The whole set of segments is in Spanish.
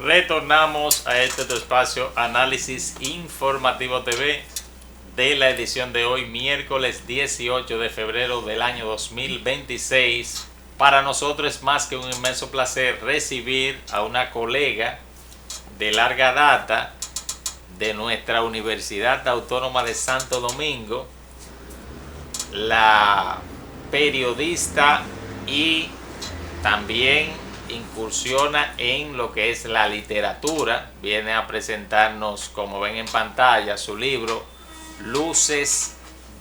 Retornamos a este tu espacio Análisis Informativo TV de la edición de hoy, miércoles 18 de febrero del año 2026. Para nosotros es más que un inmenso placer recibir a una colega de larga data de nuestra Universidad Autónoma de Santo Domingo, la periodista y también incursiona en lo que es la literatura. Viene a presentarnos, como ven en pantalla, su libro Luces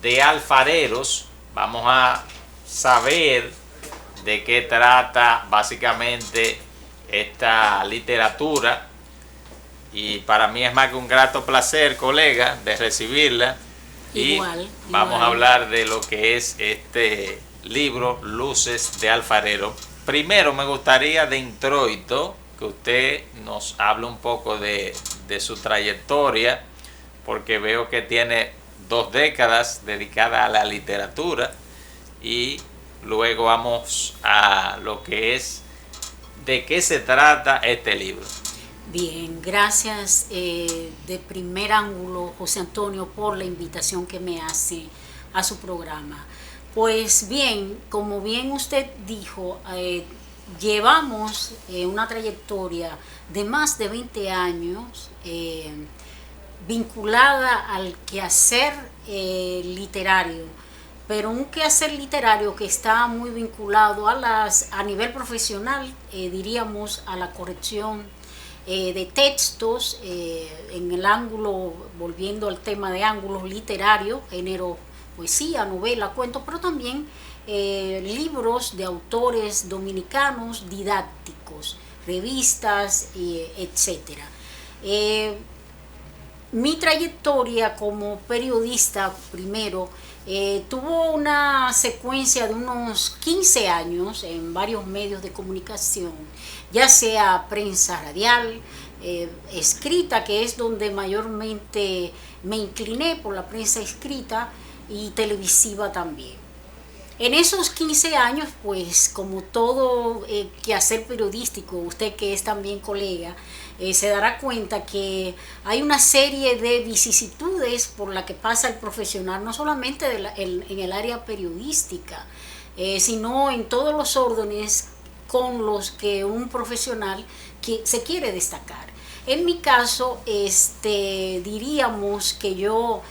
de Alfareros. Vamos a saber de qué trata básicamente esta literatura, y para mí es más que un grato placer, colega, de recibirla. Igual. Vamos a hablar de lo que es este libro Luces de Alfarero. Primero me gustaría de introito que usted nos hable un poco de su trayectoria, porque veo que tiene 2 décadas dedicadas a la literatura, y luego vamos a lo que es de qué se trata este libro. Bien, gracias de primer ángulo, José Antonio, por la invitación que me hace a su programa. Pues bien, como bien usted dijo, llevamos una trayectoria de más de 20 años vinculada al quehacer literario, pero un quehacer literario que está muy vinculado a nivel profesional, diríamos, a la corrección de textos en el ángulo, volviendo al tema de ángulos literarios, género, poesía, novela, cuento, pero también libros de autores dominicanos didácticos, revistas, etcétera. Mi trayectoria como periodista, primero, tuvo una secuencia de unos 15 años en varios medios de comunicación, ya sea prensa radial, escrita, que es donde mayormente me incliné por la prensa escrita, y televisiva también. En esos 15 años, pues como todo quehacer periodístico, usted que es también colega, se dará cuenta que hay una serie de vicisitudes por la que pasa el profesional, no solamente en el área periodística, sino en todos los órdenes con los que un profesional que se quiere destacar. En mi caso, diríamos que yo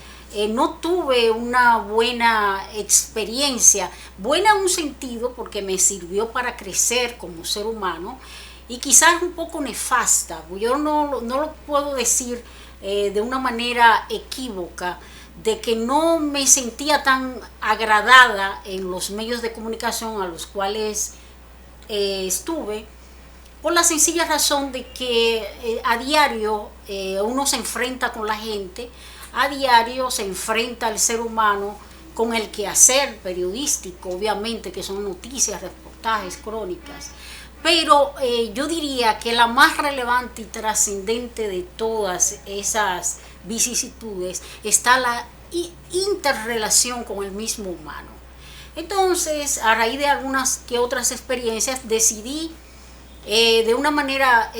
no tuve una buena experiencia, buena en un sentido porque me sirvió para crecer como ser humano, y quizás un poco nefasta. Yo no lo puedo decir de una manera equívoca, de que no me sentía tan agradada en los medios de comunicación a los cuales estuve, por la sencilla razón de que a diario uno se enfrenta con la gente, a diario se enfrenta al ser humano con el quehacer periodístico, obviamente, que son noticias, reportajes, crónicas. Pero yo diría que la más relevante y trascendente de todas esas vicisitudes está la interrelación con el mismo humano. Entonces, a raíz de algunas que otras experiencias, decidí de una manera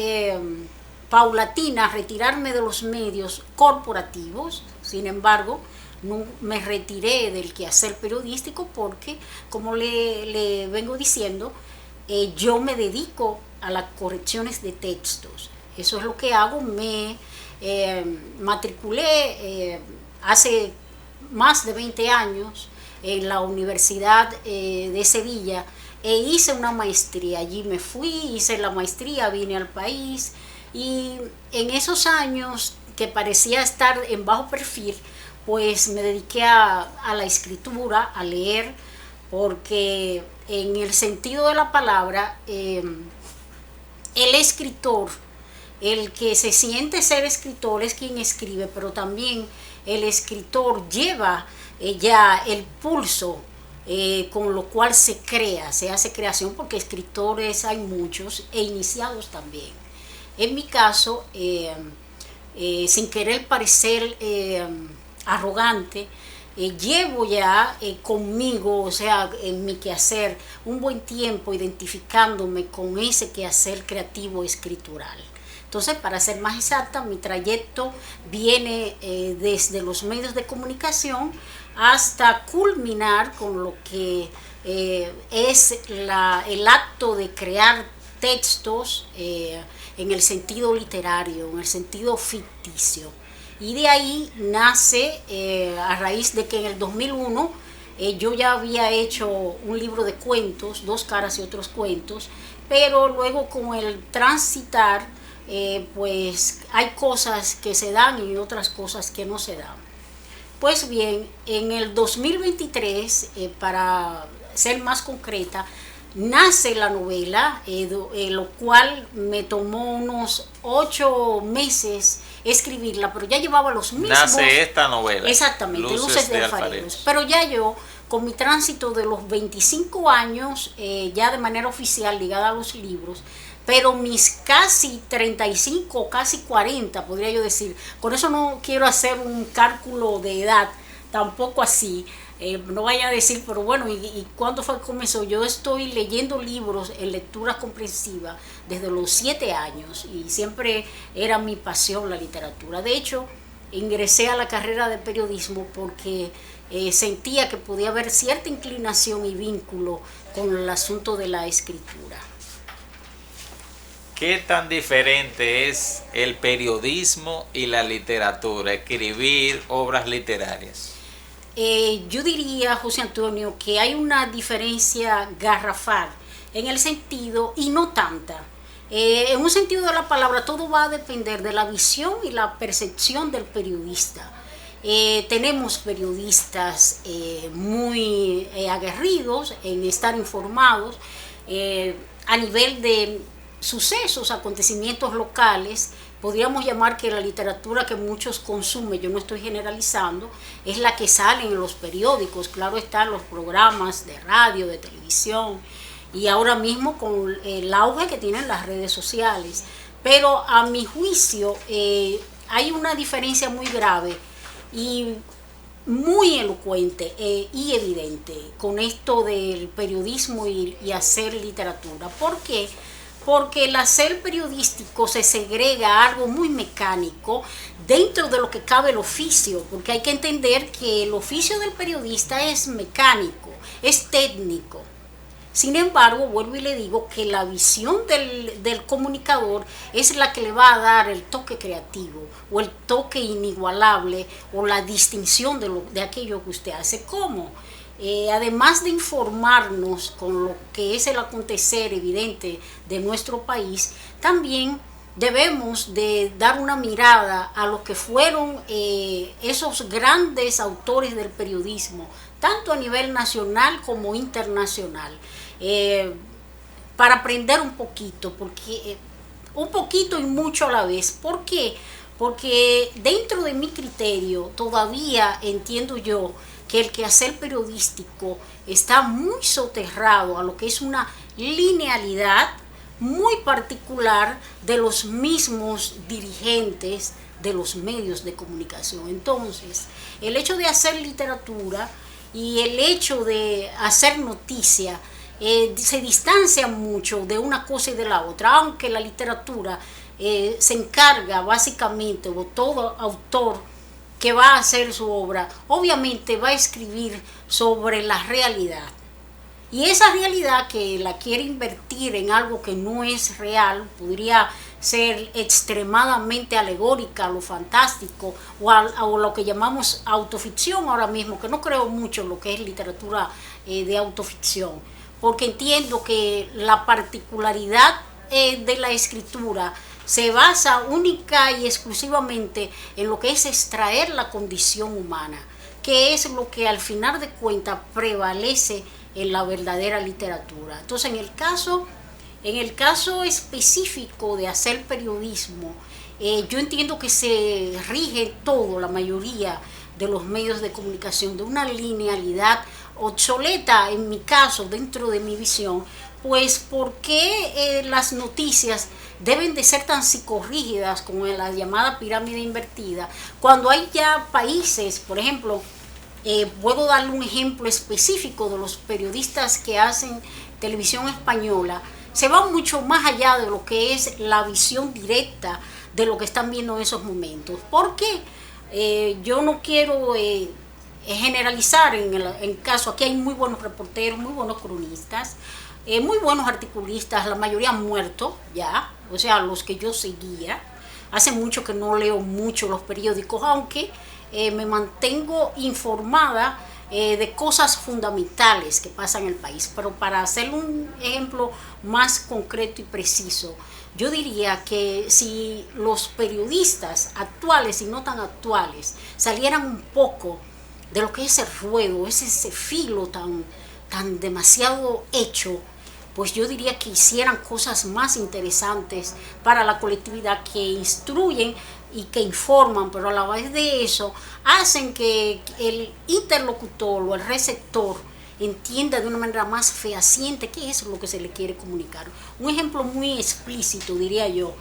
paulatina retirarme de los medios corporativos. Sin embargo, no me retiré del quehacer periodístico porque, como le vengo diciendo, yo me dedico a las correcciones de textos. Eso es lo que hago. Me matriculé hace más de 20 años en la Universidad de Sevilla, e hice una maestría. Allí me fui, hice la maestría, vine al país, y en esos años que parecía estar en bajo perfil, pues me dediqué a la escritura, a leer, porque en el sentido de la palabra, el escritor, el que se siente ser escritor, es quien escribe, pero también el escritor lleva ya el pulso con lo cual se crea, se hace creación, porque escritores hay muchos e iniciados también. En mi caso, sin querer parecer arrogante, llevo ya conmigo, o sea, en mi quehacer, un buen tiempo identificándome con ese quehacer creativo escritural. Entonces, para ser más exacta, mi trayecto viene desde los medios de comunicación hasta culminar con lo que es el acto de crear textos en el sentido literario, en el sentido ficticio. Y de ahí nace, a raíz de que en el 2001 yo ya había hecho un libro de cuentos, Dos caras y otros cuentos, pero luego con el transitar, pues hay cosas que se dan y otras cosas que no se dan. Pues bien, en el 2023, para ser más concreta, nace la novela, lo cual me tomó unos 8 meses escribirla, pero ya llevaba los mismos... Nace esta novela. Exactamente, Luces de Alfareros. Pero ya yo, con mi tránsito de los 25 años, ya de manera oficial ligada a los libros, pero mis casi 35, casi 40, podría yo decir, con eso no quiero hacer un cálculo de edad, tampoco así, no vaya a decir, pero bueno, ¿y cuándo fue que comenzó? Yo estoy leyendo libros en lectura comprensiva desde los 7 años y siempre era mi pasión la literatura. De hecho, ingresé a la carrera de periodismo porque sentía que podía haber cierta inclinación y vínculo con el asunto de la escritura. ¿Qué tan diferente es el periodismo y la literatura, escribir obras literarias? Yo diría, José Antonio, que hay una diferencia garrafal en el sentido, y no tanta. En un sentido de la palabra, todo va a depender de la visión y la percepción del periodista. Tenemos periodistas muy aguerridos en estar informados a nivel de sucesos, acontecimientos locales. Podríamos llamar que la literatura que muchos consumen, yo no estoy generalizando, es la que sale en los periódicos, claro están los programas de radio, de televisión, y ahora mismo con el auge que tienen las redes sociales. Pero a mi juicio hay una diferencia muy grave y muy elocuente y evidente con esto del periodismo y hacer literatura. ¿Por qué? Porque el hacer periodístico se segrega a algo muy mecánico dentro de lo que cabe el oficio, porque hay que entender que el oficio del periodista es mecánico, es técnico. Sin embargo, vuelvo y le digo que la visión del comunicador es la que le va a dar el toque creativo o el toque inigualable o la distinción de aquello que usted hace. ¿Cómo? Además de informarnos con lo que es el acontecer evidente de nuestro país, también debemos de dar una mirada a lo que fueron esos grandes autores del periodismo, tanto a nivel nacional como internacional, para aprender un poquito, porque un poquito y mucho a la vez. ¿Por qué? Porque dentro de mi criterio todavía entiendo yo que el quehacer periodístico está muy soterrado a lo que es una linealidad muy particular de los mismos dirigentes de los medios de comunicación. Entonces, el hecho de hacer literatura y el hecho de hacer noticia se distancia mucho de una cosa y de la otra, aunque la literatura se encarga básicamente, o todo autor que va a hacer su obra, obviamente va a escribir sobre la realidad. Y esa realidad que la quiere invertir en algo que no es real, podría ser extremadamente alegórica, lo fantástico, o lo que llamamos autoficción ahora mismo, que no creo mucho en lo que es literatura de autoficción, porque entiendo que la particularidad de la escritura se basa única y exclusivamente en lo que es extraer la condición humana, que es lo que al final de cuentas prevalece en la verdadera literatura. Entonces, en el caso específico de hacer periodismo, yo entiendo que se rige todo, la mayoría de los medios de comunicación, de una linealidad obsoleta, en mi caso, dentro de mi visión. Pues, ¿por qué las noticias deben de ser tan psicorrígidas como en la llamada pirámide invertida, cuando hay ya países, por ejemplo, puedo darle un ejemplo específico de los periodistas que hacen televisión española? se va mucho más allá de lo que es la visión directa de lo que están viendo en esos momentos. Porque yo no quiero generalizar en el caso, aquí hay muy buenos reporteros, muy buenos cronistas, muy buenos articulistas, la mayoría han muerto ya, o sea, los que yo seguía. Hace mucho que no leo mucho los periódicos, aunque me mantengo informada de cosas fundamentales que pasan en el país. Pero para hacer un ejemplo más concreto y preciso, yo diría que si los periodistas actuales y no tan actuales salieran un poco de lo que es el ruedo, ese filo tan demasiado hecho, pues yo diría que hicieran cosas más interesantes para la colectividad, que instruyen y que informan, pero a la vez de eso hacen que el interlocutor o el receptor entienda de una manera más fehaciente qué es lo que se le quiere comunicar. Un ejemplo muy explícito, diría yo.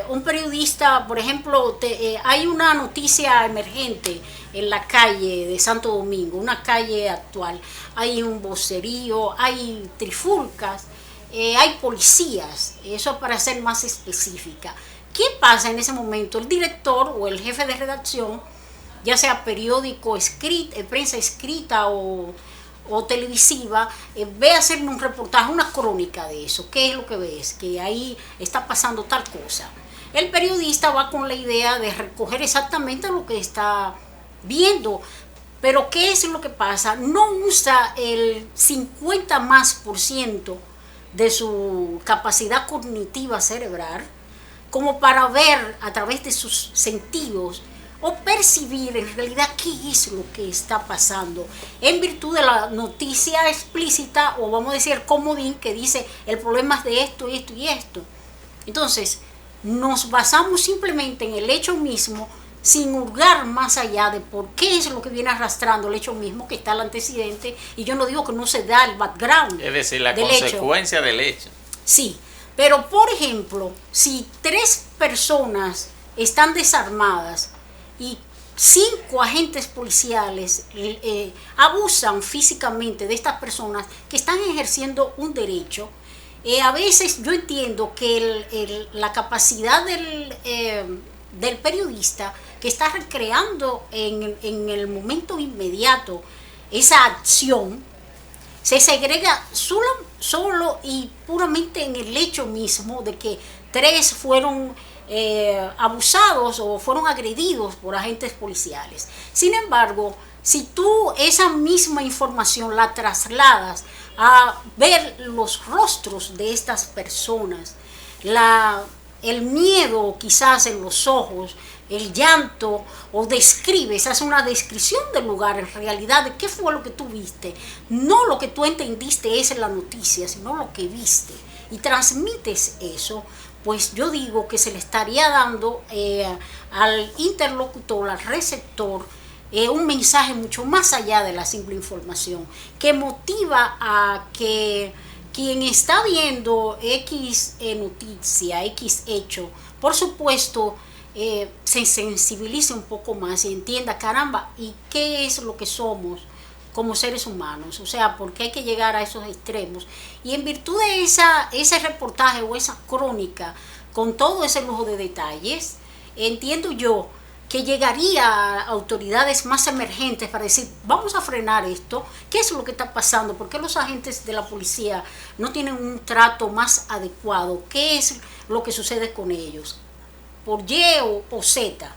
Un periodista, por ejemplo, hay una noticia emergente en la calle de Santo Domingo, una calle actual, hay un vocerío, hay trifulcas, hay policías, eso para ser más específica. ¿Qué pasa en ese momento? El director o el jefe de redacción, ya sea periódico, prensa escrita o televisiva, ve a hacer un reportaje, una crónica de eso. ¿Qué es lo que ves? Que ahí está pasando tal cosa. El periodista va con la idea de recoger exactamente lo que está viendo, pero ¿qué es lo que pasa? No usa el 50% de su capacidad cognitiva cerebral como para ver a través de sus sentidos o percibir en realidad qué es lo que está pasando, en virtud de la noticia explícita, o vamos a decir el comodín que dice el problema es de esto, esto y esto. Entonces nos basamos simplemente en el hecho mismo, sin hurgar más allá de por qué es lo que viene arrastrando el hecho mismo, que está el antecedente, y yo no digo que no se da el background, es decir, la consecuencia del hecho. Sí, pero por ejemplo, si 3 personas están desarmadas y 5 agentes policiales abusan físicamente de estas personas que están ejerciendo un derecho, a veces yo entiendo que la capacidad del periodista que está recreando en el momento inmediato esa acción, se segrega solo y puramente en el hecho mismo de que 3 fueron abusados o fueron agredidos por agentes policiales. Sin embargo, si tú esa misma información la trasladas a ver los rostros de estas personas, el miedo quizás en los ojos, el llanto, o describes, haces una descripción del lugar en realidad de qué fue lo que tú viste, no lo que tú entendiste es en la noticia, sino lo que viste, y transmites eso, pues yo digo que se le estaría dando al interlocutor, al receptor, un mensaje mucho más allá de la simple información, que motiva a que quien está viendo X noticia, X hecho, por supuesto, se sensibilice un poco más y entienda, caramba, ¿y qué es lo que somos como seres humanos? O sea, ¿por qué hay que llegar a esos extremos? Y en virtud de ese reportaje o esa crónica, con todo ese lujo de detalles, entiendo yo que llegaría a autoridades más emergentes para decir, vamos a frenar esto, ¿qué es lo que está pasando? ¿Por qué los agentes de la policía no tienen un trato más adecuado? ¿Qué es lo que sucede con ellos? Por Y o Z.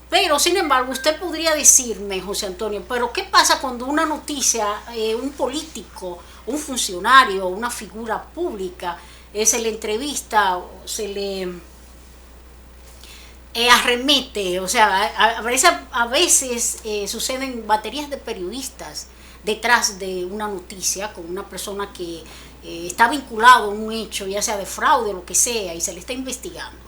Pero, sin embargo, usted podría decirme, José Antonio, pero ¿qué pasa cuando una noticia, un político, un funcionario, una figura pública, se le entrevista, o se le arremete? O sea, a veces suceden baterías de periodistas detrás de una noticia con una persona que está vinculado a un hecho, ya sea de fraude o lo que sea, y se le está investigando.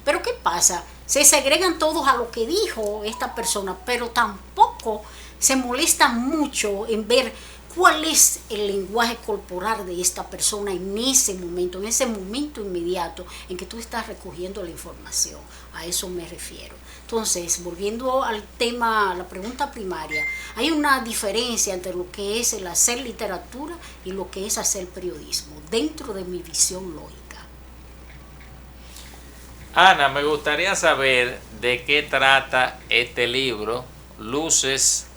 Pero ¿qué pasa? Se segregan todos a lo que dijo esta persona, pero tampoco se molestan mucho en ver cuál es el lenguaje corporal de esta persona en ese momento inmediato en que tú estás recogiendo la información. A eso me refiero. Entonces, volviendo al tema, a la pregunta primaria, hay una diferencia entre lo que es el hacer literatura y lo que es hacer periodismo, dentro de mi visión lógica. Ana, me gustaría saber de qué trata este libro, Luces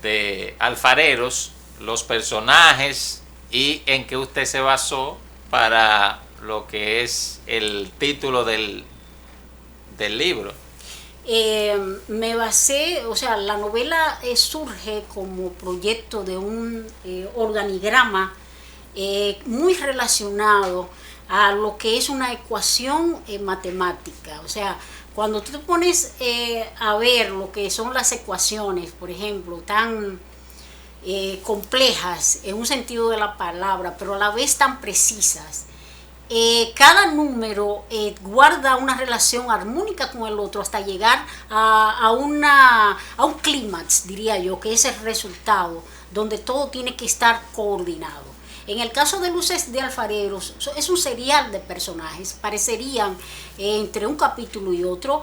de Alfareros, los personajes y en qué usted se basó para lo que es el título del libro. Me basé, o sea, la novela surge como proyecto de un organigrama muy relacionado a lo que es una ecuación matemática. O sea, cuando tú te pones a ver lo que son las ecuaciones, por ejemplo, tan complejas en un sentido de la palabra, pero a la vez tan precisas, cada número guarda una relación armónica con el otro hasta llegar a un clímax, diría yo, que es el resultado, donde todo tiene que estar coordinado. En el caso de Luces de Alfareros, es un serial de personajes, parecerían entre un capítulo y otro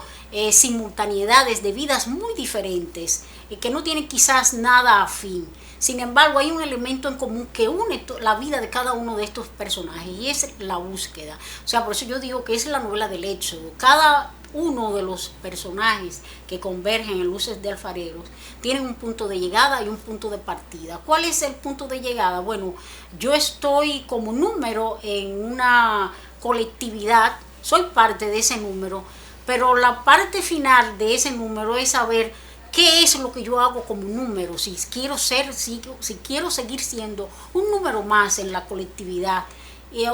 simultaneidades de vidas muy diferentes, que no tienen quizás nada afín. Sin embargo, hay un elemento en común que une la vida de cada uno de estos personajes y es la búsqueda. O sea, por eso yo digo que es la novela del éxodo. Cada uno de los personajes que convergen en Luces de Alfareros tienen un punto de llegada y un punto de partida. ¿Cuál es el punto de llegada? Bueno, yo estoy como número en una colectividad, soy parte de ese número, pero la parte final de ese número es saber qué es lo que yo hago como número, si quiero seguir siendo un número más en la colectividad,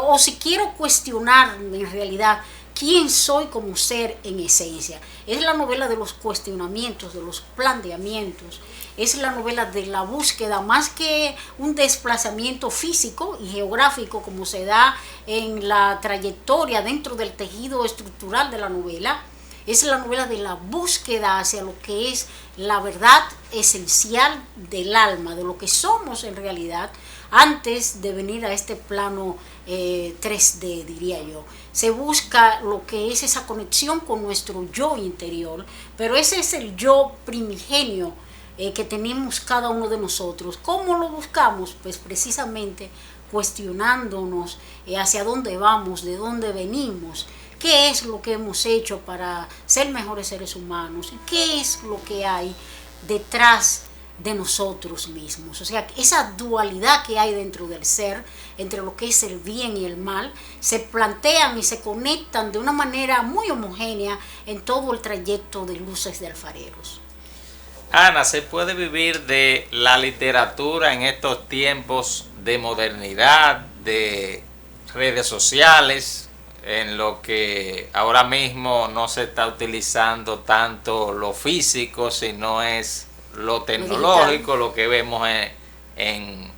o si quiero cuestionarme en realidad quién soy como ser en esencia. Es la novela de los cuestionamientos, de los planteamientos, es la novela de la búsqueda, más que un desplazamiento físico y geográfico como se da en la trayectoria dentro del tejido estructural de la novela. Es la novela de la búsqueda hacia lo que es la verdad esencial del alma, de lo que somos en realidad, antes de venir a este plano 3D, diría yo. Se busca lo que es esa conexión con nuestro yo interior, pero ese es el yo primigenio que tenemos cada uno de nosotros. ¿Cómo lo buscamos? Pues precisamente cuestionándonos hacia dónde vamos, de dónde venimos, qué es lo que hemos hecho para ser mejores seres humanos, qué es lo que hay detrás de nosotros mismos. O sea, esa dualidad que hay dentro del ser, entre lo que es el bien y el mal, se plantean y se conectan de una manera muy homogénea en todo el trayecto de Luces de Alfareros. Ana, ¿se puede vivir de la literatura en estos tiempos de modernidad, de redes sociales, en lo que ahora mismo no se está utilizando tanto lo físico, sino es lo tecnológico, lo que vemos en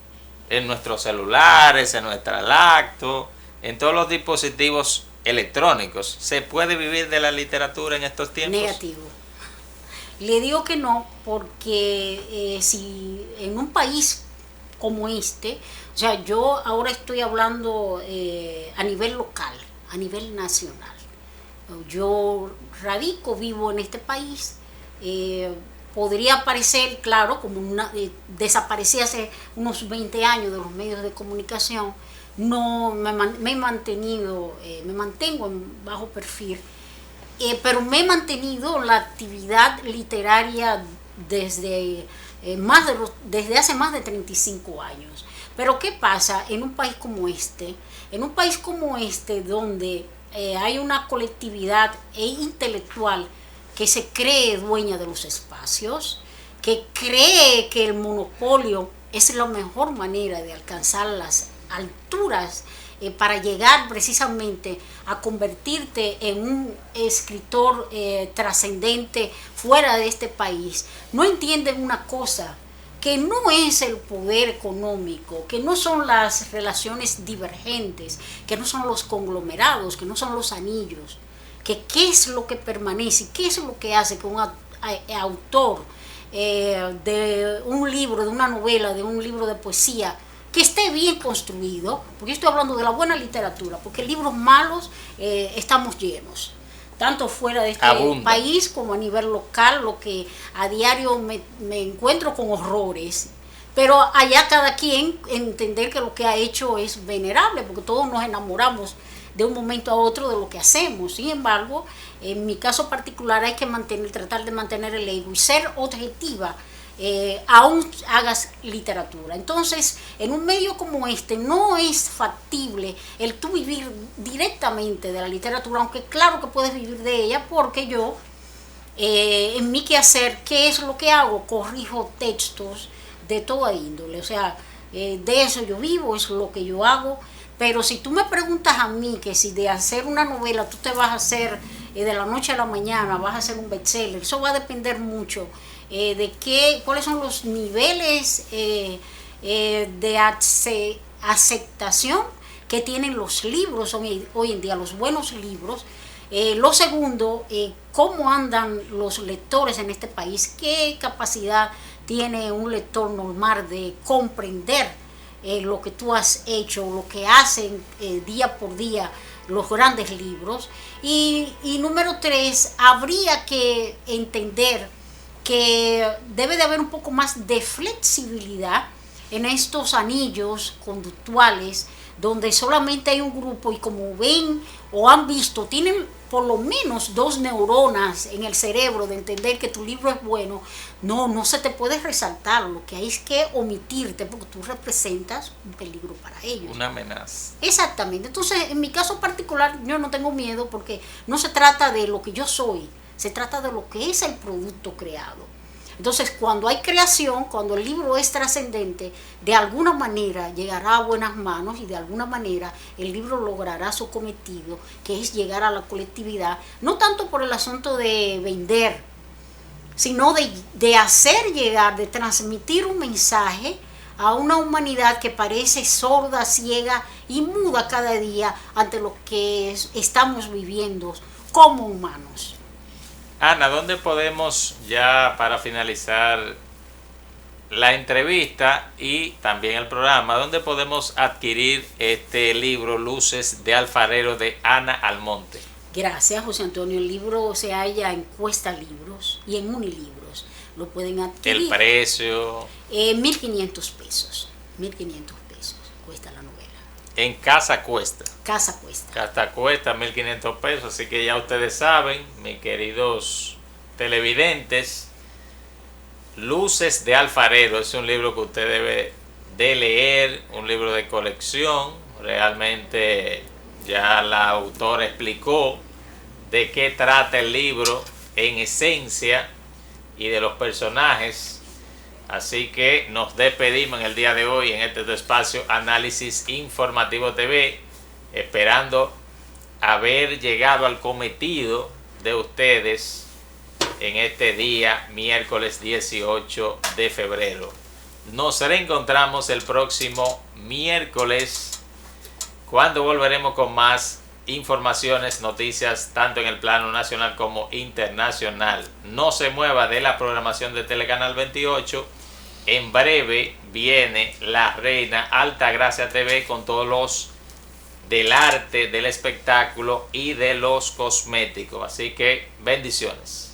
nuestros celulares, en nuestra laptop, en todos los dispositivos electrónicos? ¿Se puede vivir de la literatura en estos tiempos? Negativo. Le digo que no, porque si en un país como este, o sea, yo ahora estoy hablando a nivel local, a nivel nacional. Yo radico, vivo en este país, podría parecer, claro, como desaparecí hace unos 20 años de los medios de comunicación, no me he mantenido, me mantengo en bajo perfil, pero me he mantenido la actividad literaria desde hace más de 35 años. Pero ¿qué pasa en un país como este? En un país como este, donde hay una colectividad intelectual que se cree dueña de los espacios, que cree que el monopolio es la mejor manera de alcanzar las alturas para llegar precisamente a convertirte en un escritor trascendente fuera de este país, no entienden una cosa, que no es el poder económico, que no son las relaciones divergentes, que no son los conglomerados, que no son los anillos, que qué es lo que permanece, qué es lo que hace que un autor de un libro, de una novela, de un libro de poesía, que esté bien construido, porque yo estoy hablando de la buena literatura, porque libros malos estamos llenos, tanto fuera de este Abunda. país como a nivel local, lo que a diario me encuentro con horrores. Pero allá cada quien entender que lo que ha hecho es venerable, porque todos nos enamoramos de un momento a otro de lo que hacemos. Sin embargo, en mi caso particular hay que tratar de mantener el ego y ser objetiva, aún hagas literatura. Entonces, en un medio como este no es factible el tú vivir directamente de la literatura, aunque claro que puedes vivir de ella, porque yo, en mi quehacer, ¿qué es lo que hago? Corrijo textos de toda índole, o sea, de eso yo vivo, es lo que yo hago. Pero si tú me preguntas a mí que si de hacer una novela tú te vas a hacer de la noche a la mañana, vas a hacer un bestseller, eso va a depender mucho de cuáles son los niveles de aceptación que tienen los libros hoy en día, los buenos libros. Lo segundo, cómo andan los lectores en este país, qué capacidad tiene un lector normal de comprender lo que tú has hecho, lo que hacen día por día los grandes libros. Y número 3, habría que entender que debe de haber un poco más de flexibilidad en estos anillos conductuales donde solamente hay un grupo y como ven o han visto, tienen por lo menos 2 neuronas en el cerebro de entender que tu libro es bueno, no se te puede resaltar, lo que hay es que omitirte porque tú representas un peligro para ellos. Una amenaza. Exactamente, entonces en mi caso particular yo no tengo miedo porque no se trata de lo que yo soy, se trata de lo que es el producto creado. Entonces, cuando hay creación, cuando el libro es trascendente, de alguna manera llegará a buenas manos y de alguna manera el libro logrará su cometido, que es llegar a la colectividad, no tanto por el asunto de vender, sino de hacer llegar, de transmitir un mensaje a una humanidad que parece sorda, ciega y muda cada día ante lo que estamos viviendo como humanos. Ana, ¿dónde podemos, ya para finalizar la entrevista y también el programa, dónde podemos adquirir este libro Luces de Alfarero de Ana Almonte? Gracias, José Antonio. El libro se halla en Cuesta Libros y en Unilibros. Lo pueden adquirir. ¿El precio? 1.500 pesos. 1.500 pesos cuesta la novela. En Casa Cuesta. Casa Cuesta. Casa Cuesta, 1.500 pesos. Así que ya ustedes saben, mis queridos televidentes, Luces de Alfarero es un libro que usted debe de leer, un libro de colección. Realmente ya la autora explicó de qué trata el libro en esencia y de los personajes. Así que nos despedimos en el día de hoy en este espacio Análisis Informativo TV, esperando haber llegado al cometido de ustedes en este día, miércoles 18 de febrero. Nos reencontramos el próximo miércoles, cuando volveremos con más informaciones, noticias, tanto en el plano nacional como internacional. No se mueva de la programación de Telecanal 28. En breve viene La Reina Altagracia TV con todos los del arte, del espectáculo y de los cosméticos. Así que bendiciones.